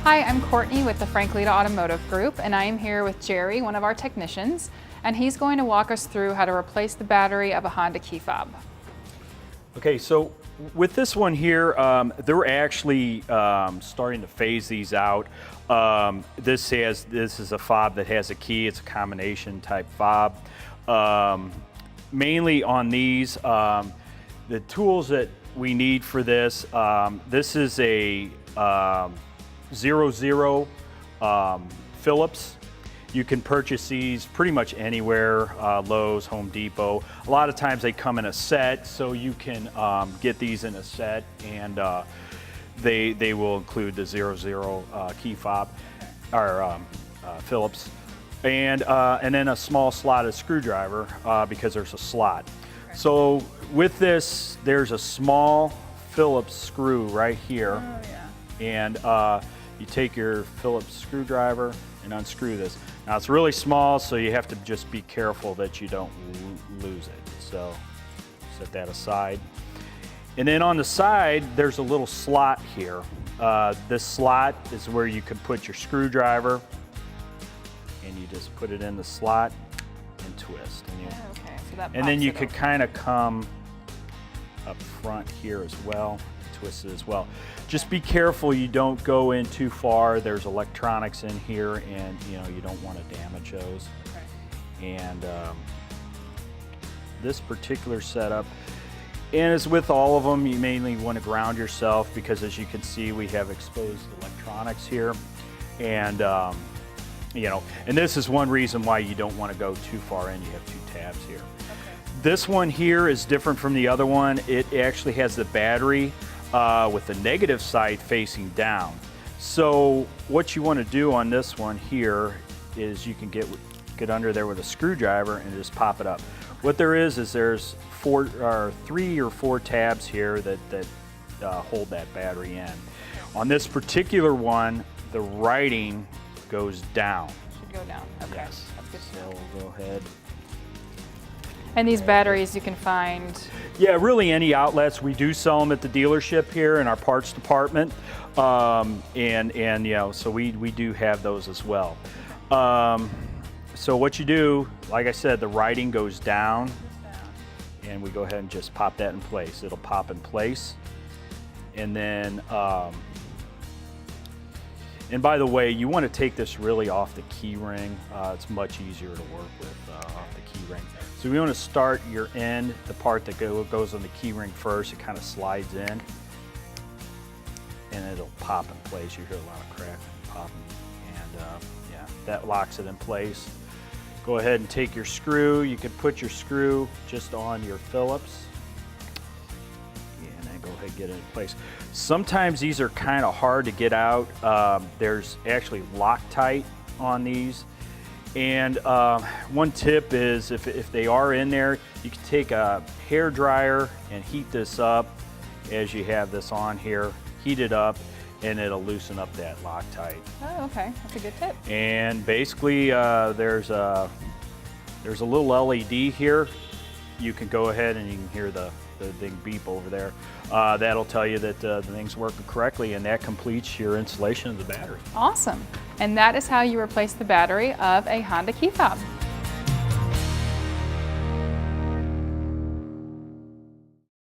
Hi, I'm Courtney with the Leta Automotive Group, and I am here with Jerry, one of our technicians, and he's going to walk us through how to replace the battery of a Honda key fob. Okay, so with this one here, they're actually starting to phase these out. This is a fob that has a key. It's a combination type fob. Mainly on these, the tools that we need for this, this is a 00 Phillips. You can purchase these pretty much anywhere, Lowe's, Home Depot. A lot of times they come in a set, so you can get these in a set, and they will include the 00 key fob, or Phillips, and then a small slotted screwdriver because there's a slot. Okay. So with this, there's a small Phillips screw right here. Oh, yeah. And you take your Phillips screwdriver and unscrew this. Now it's really small, so you have to just be careful that you don't lose it. So set that aside. And then on the side, there's a little slot here. This slot is where you can put your screwdriver, and you just put it in the slot and twist. And, okay. So that and then you could kind of come up front here as well, twist it as well. Just be careful you don't go in too far. There's electronics in here, and you don't want to damage those. Okay. And this particular setup, and as with all of them, you mainly want to ground yourself because, as you can see, we have exposed electronics here, and and this is one reason why you don't want to go too far in. You have two tabs here. Okay. This one here is different from the other one. It actually has the battery with the negative side facing down. So what you want to do on this one here is you can get under there with a screwdriver and just pop it up. What there is there's 3 or 4 tabs here that hold that battery in. On this particular one, the writing goes down. Should go down. Okay. Yes. That's good to know. So we'll go ahead. And these batteries you can find? Yeah, really any outlets. We do sell them at the dealership here in our parts department, so we do have those as well. So what you do, like I said, the writing goes down, and we go ahead and just pop that in place. It'll pop in place, and then and by the way, you want to take this really off the key ring. It's much easier to work with off the key ring. So we want to start your end, the part that goes on the key ring first. It kind of slides in, and it'll pop in place. You hear a lot of cracking and popping, and yeah, that locks it in place. Go ahead and take your screw. You can put your screw just on your Phillips, and then go ahead and get it in place. Sometimes these are kind of hard to get out. There's actually Loctite on these. And one tip is if they are in there, you can take a hair dryer and heat this up as you have this on here. Heat it up, and it'll loosen up that Loctite. Oh, okay. That's a good tip. And basically, there's a little LED here. You can go ahead and you can hear the big beep over there. That'll tell you that the thing's working correctly, and that completes your installation of the battery. Awesome. And that is how you replace the battery of a Honda key fob.